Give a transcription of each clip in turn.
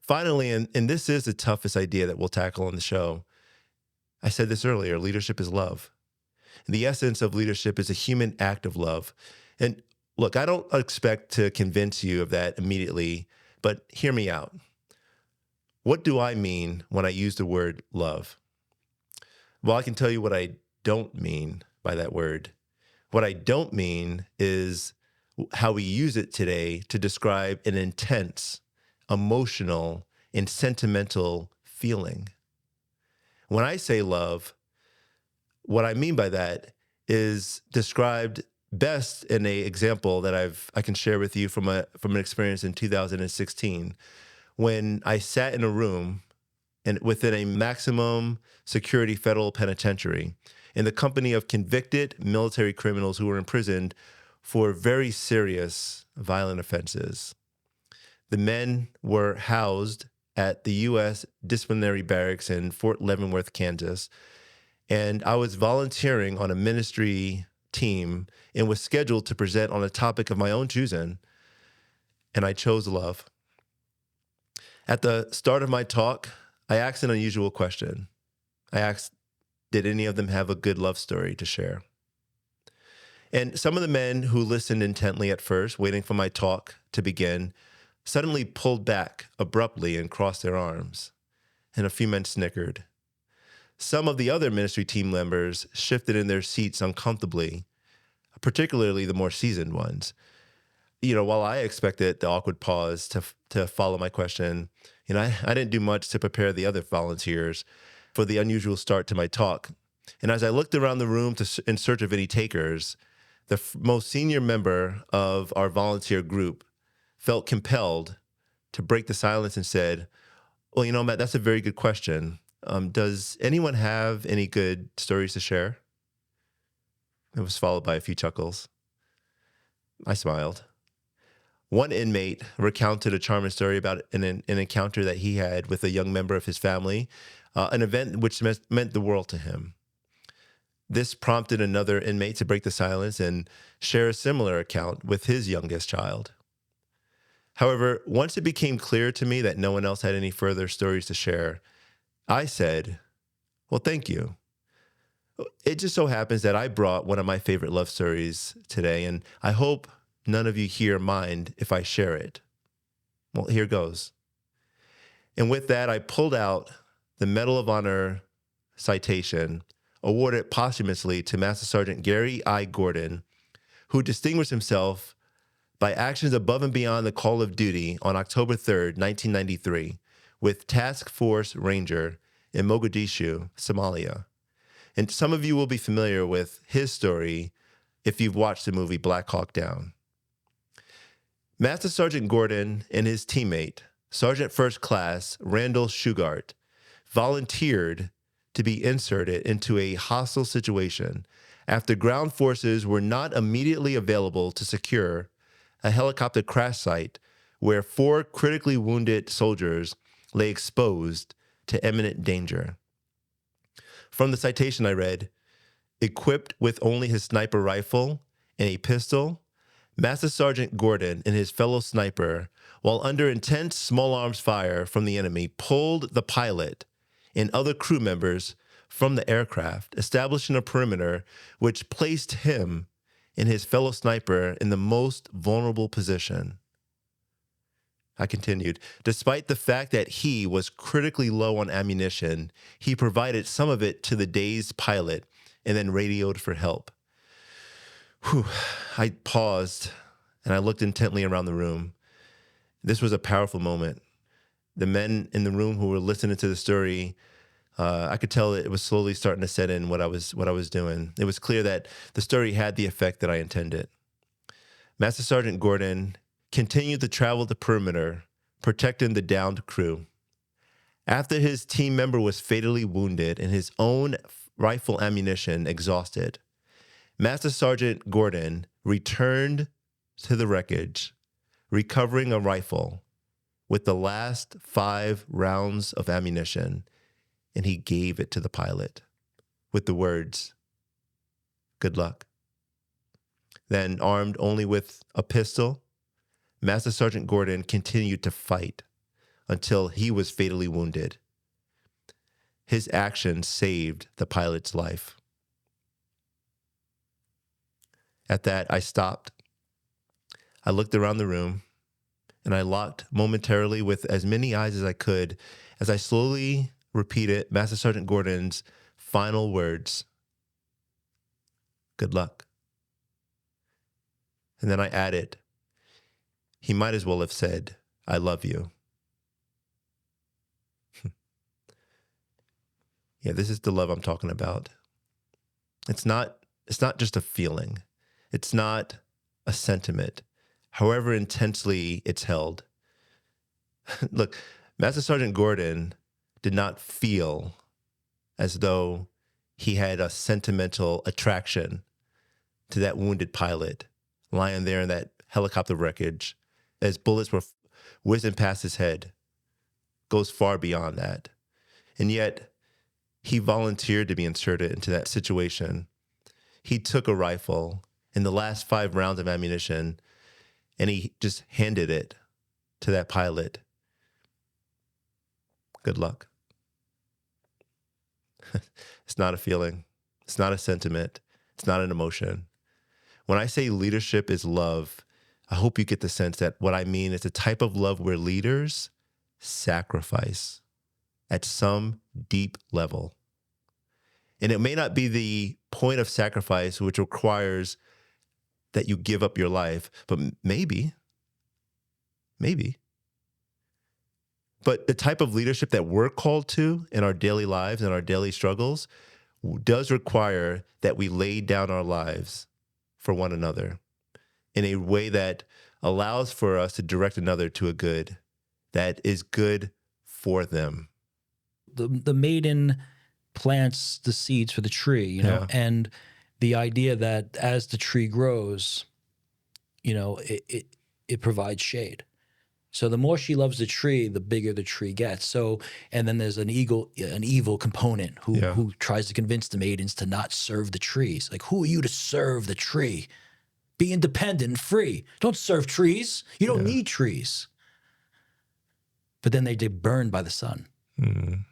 Finally, and this is the toughest idea that we'll tackle on the show. I said this earlier, leadership is love. The essence of leadership is a human act of love. And look, I don't expect to convince you of that immediately, but hear me out. What do I mean when I use the word love? Well, I can tell you what I don't mean by that word. What I don't mean is how we use it today to describe an intense, emotional, and sentimental feeling. When I say love, what I mean by that is described best in a example that I can share with you from an experience in 2016 when I sat in a room and within a maximum security federal penitentiary in the company of convicted military criminals who were imprisoned for very serious violent offenses. The men were housed at the U.S. disciplinary barracks in Fort Leavenworth, Kansas, and I was volunteering on a ministry team and was scheduled to present on a topic of my own choosing, and I chose love. At the start of my talk, I asked an unusual question. I asked, did any of them have a good love story to share? And some of the men who listened intently at first, waiting for my talk to begin, suddenly pulled back abruptly and crossed their arms, and a few men snickered. Some of the other ministry team members shifted in their seats uncomfortably, particularly the more seasoned ones. While I expected the awkward pause to follow my question, I didn't do much to prepare the other volunteers for the unusual start to my talk. And as I looked around the room in search of any takers, the most senior member of our volunteer group felt compelled to break the silence and said, well, Matt, that's a very good question. Does anyone have any good stories to share? It was followed by a few chuckles. I smiled. One inmate recounted a charming story about an encounter that he had with a young member of his family, an event which meant the world to him. This prompted another inmate to break the silence and share a similar account with his youngest child. However, once it became clear to me that no one else had any further stories to share, I said, well, thank you. It just so happens that I brought one of my favorite love stories today, and I hope none of you here mind if I share it. Well, here goes. And with that, I pulled out the Medal of Honor citation awarded posthumously to Master Sergeant Gary I. Gordon, who distinguished himself by actions above and beyond the call of duty on October 3rd, 1993, with Task Force Ranger in Mogadishu, Somalia. And some of you will be familiar with his story if you've watched the movie Black Hawk Down. Master Sergeant Gordon and his teammate, Sergeant First Class Randall Shugart, volunteered to be inserted into a hostile situation after ground forces were not immediately available to secure a helicopter crash site where 4 critically wounded soldiers lay exposed to imminent danger. From the citation I read, equipped with only his sniper rifle and a pistol, Master Sergeant Gordon and his fellow sniper, while under intense small arms fire from the enemy, pulled the pilot and other crew members from the aircraft, establishing a perimeter which placed him and his fellow sniper in the most vulnerable position. I continued, despite the fact that he was critically low on ammunition, he provided some of it to the dazed pilot and then radioed for help. Whew. I paused and I looked intently around the room. This was a powerful moment. The men in the room who were listening to the story, I could tell that it was slowly starting to set in what I was doing. It was clear that the story had the effect that I intended. Master Sergeant Gordon continued to travel the perimeter, protecting the downed crew. After his team member was fatally wounded and his own rifle ammunition exhausted, Master Sergeant Gordon returned to the wreckage, recovering a rifle with the last 5 rounds of ammunition, and he gave it to the pilot with the words, "Good luck." Then, armed only with a pistol, Master Sergeant Gordon continued to fight until he was fatally wounded. His actions saved the pilot's life. At that, I stopped. I looked around the room, and I locked momentarily with as many eyes as I could as I slowly repeated Master Sergeant Gordon's final words. Good luck. And then I added, he might as well have said, I love you. Yeah, this is the love I'm talking about. It's not just a feeling. It's not a sentiment, however intensely it's held. Look, Master Sergeant Gordon did not feel as though he had a sentimental attraction to that wounded pilot lying there in that helicopter wreckage as bullets were whizzing past his head. Goes far beyond that. And yet, he volunteered to be inserted into that situation. He took a rifle and the last 5 rounds of ammunition, and he just handed it to that pilot. Good luck. It's not a feeling. It's not a sentiment. It's not an emotion. When I say leadership is love, I hope you get the sense that what I mean is a type of love where leaders sacrifice at some deep level. And it may not be the point of sacrifice which requires that you give up your life, but maybe. But the type of leadership that we're called to in our daily lives and our daily struggles does require that we lay down our lives for one another in a way that allows for us to direct another to a good that is good for them. The maiden plants the seeds for the tree, you know, and the idea that as the tree grows, you know, it provides shade. So the more she loves the tree, the bigger the tree gets. So, and then there's an evil component who tries to convince the maidens to not serve the trees. Like, who are you to serve the tree? Be independent and free. Don't serve trees. You don't need trees. But then they get burned by the sun. Mm.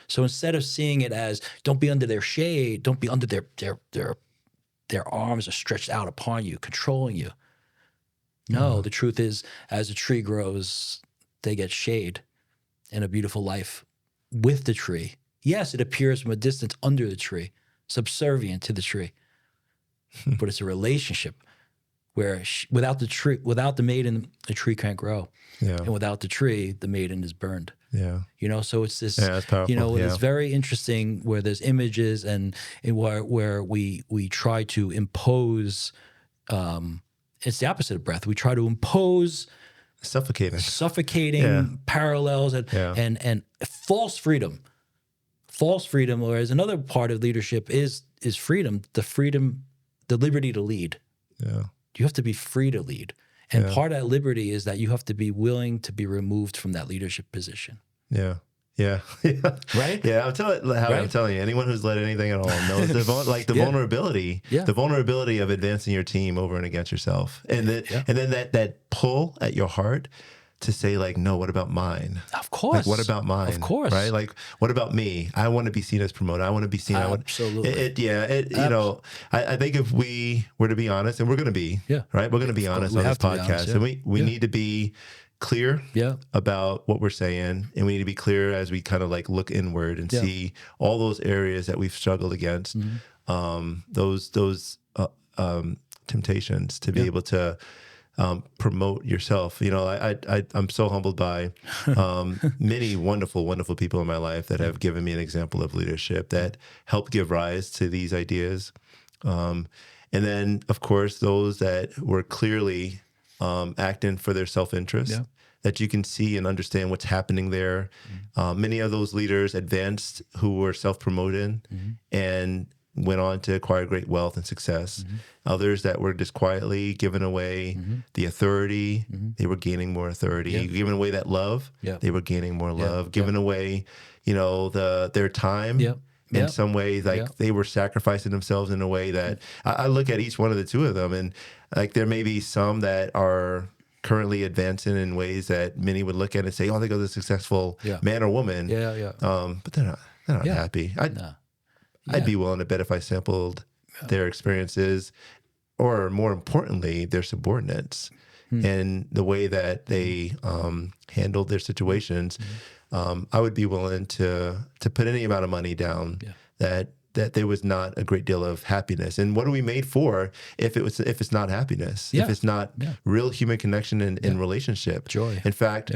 So instead of seeing it as don't be under their shade, don't be under their arms are stretched out upon you, controlling you. No, the truth is, as a tree grows, they get shade and a beautiful life with the tree. Yes, it appears from a distance under the tree, subservient to the tree, but it's a relationship where without the maiden, the tree can't grow. Yeah. And without the tree, the maiden is burned. Yeah. You know, so it's this, that's powerful. you know, it's very interesting where there's images and where we try to impose, it's the opposite of breath. We try to impose suffocating parallels and false freedom. False freedom, whereas another part of leadership is freedom, the liberty to lead. Yeah. You have to be free to lead. And part of that liberty is that you have to be willing to be removed from that leadership position. Yeah. Yeah. Right? Yeah. I'm telling you, anyone who's led anything at all knows the vulnerability, the vulnerability of advancing your team over and against yourself. And then that pull at your heart to say, like, no, what about mine? Of course. Like, what about mine? Of course. Right? Like, what about me? I want to be seen as promoted. I want to be seen. Absolutely. You know, I think if we were to be honest, and we're going to be, right? We're going to be honest on this podcast. And we need to be clear about what we're saying. And we need to be clear as we kind of like look inward and see all those areas that we've struggled against, those temptations to be able to promote yourself. You know, I'm so humbled by many wonderful, wonderful people in my life that have given me an example of leadership that helped give rise to these ideas. And then, of course, those that were clearly acting for their self-interest, that you can see and understand what's happening there. Many of those leaders advanced who were self-promoted and went on to acquire great wealth and success. Others that were just quietly giving away the authority, they were gaining more authority. Giving away that love, they were gaining more love. Giving away, you know, their time. In some ways, like they were sacrificing themselves in a way that I look at each one of the two of them, and like there may be some that are currently advancing in ways that many would look at and say, "Oh, they go the successful Yeah. man or woman." Yeah. But they're not Yeah. happy. I'd No. I'd be willing to bet if I sampled their experiences, or more importantly, their subordinates, and the way that they handled their situations, I would be willing to put any amount of money down that there was not a great deal of happiness. And what are we made for if it's not happiness? Yeah. If it's not real human connection and relationship? Joy. In fact,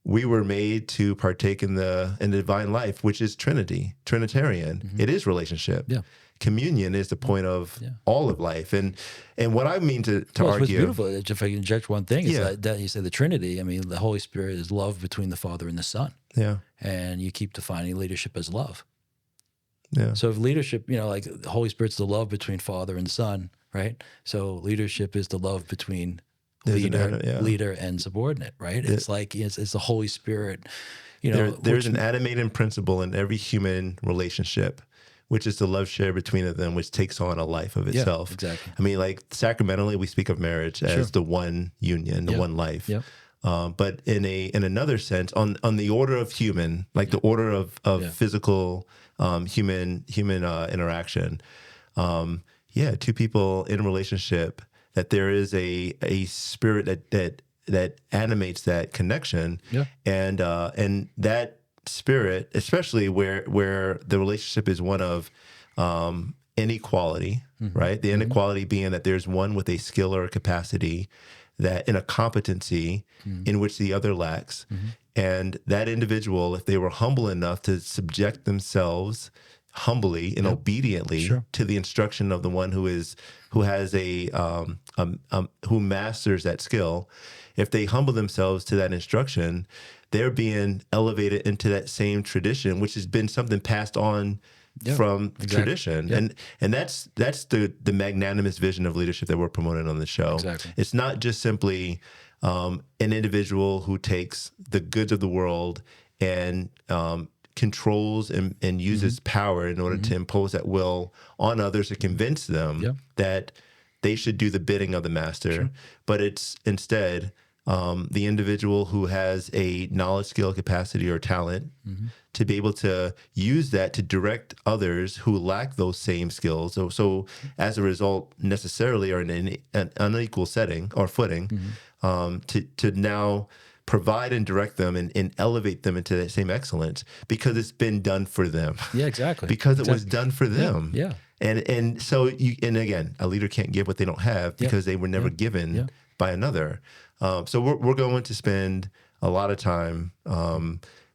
we were made to partake in the divine life, which is Trinitarian. It is relationship. Yeah. Communion is the point of all of life. And what I mean to Well, what's argue, beautiful, if I can inject one thing, is that you say the Trinity. I mean, the Holy Spirit is love between the Father and the Son. Yeah. And you keep defining leadership as love. Yeah. So if leadership, like the Holy Spirit's the love between Father and Son, right? So leadership is the love between leader and subordinate, right? It's like it's the Holy Spirit. There's an animating principle in every human relationship, which is the love shared between them, which takes on a life of itself. Yeah, exactly. I mean, like sacramentally, we speak of marriage as the one union, the one life. Yeah. But in another sense, on the order of human, like the order of physical human interaction, two people in a relationship, that there is a spirit that animates that connection, and that spirit, especially where the relationship is one of inequality, right? The inequality being that there's one with a skill or a capacity, that in a competency in which the other lacks. And that individual, if they were humble enough to subject themselves humbly and obediently to the instruction of the one who has who masters that skill, if they humble themselves to that instruction, they're being elevated into that same tradition, which has been something passed on from tradition. And that's the magnanimous vision of leadership that we're promoting on the show. Exactly. It's not just simply an individual who takes the goods of the world and controls and uses power in order to impose that will on others to convince them that they should do the bidding of the master. But it's instead the individual who has a knowledge, skill, capacity, or talent to be able to use that to direct others who lack those same skills. So as a result, necessarily are in an unequal setting or footing, to now provide and direct them and elevate them into that same excellence because it's been done for them. Yeah, exactly. Because it was done for them. Yeah. And so and again, a leader can't give what they don't have because they were never given by another. So we're going to spend a lot of time.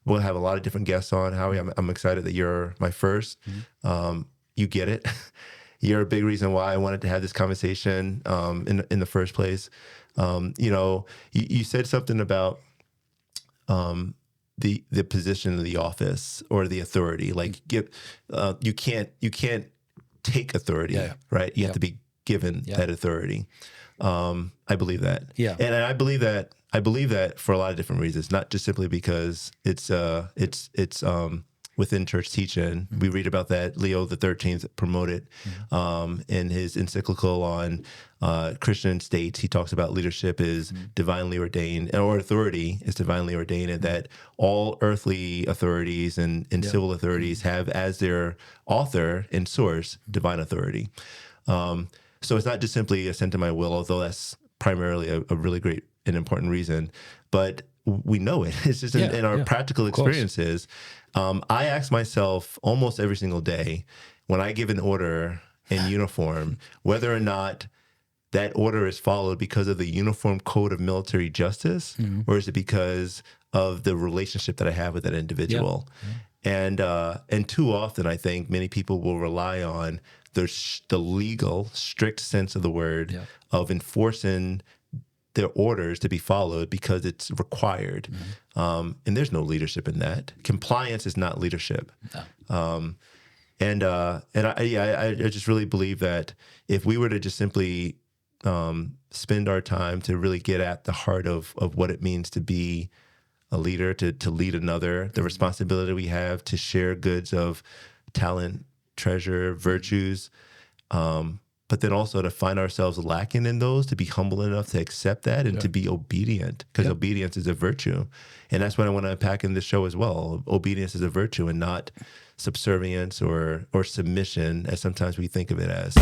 We'll have a lot of different guests on. Howie, I'm excited that you're my first. You get it. You're a big reason why I wanted to have this conversation in the first place. You said something about the position of the office or the authority. Like you can't take authority, right? You have to be given that authority. I believe that. Yeah. And I believe that for a lot of different reasons, not just simply because it's within church teaching. We read about that. Leo XIII promoted in his encyclical on Christian states. He talks about leadership is divinely ordained, or authority is divinely ordained, and that all earthly authorities and civil authorities have as their author and source divine authority. So it's not just simply assent to my will, although that's primarily a really great and important reason, but we know it. It's just in our practical experiences. I ask myself almost every single day when I give an order in uniform, whether or not that order is followed because of the uniform code of military justice, or is it because of the relationship that I have with that individual? And too often, I think many people will rely on the legal, strict sense of the word of enforcing their orders to be followed because it's required. And there's no leadership in that. Compliance is not leadership. No. I just really believe that if we were to just simply spend our time to really get at the heart of what it means to be a leader, to lead another, the responsibility we have to share goods of talent, treasure, virtues, but then also to find ourselves lacking in those, to be humble enough to accept that and to be obedient, because obedience is a virtue. And that's what I want to unpack in this show as well. Obedience is a virtue and not subservience or submission, as sometimes we think of it as.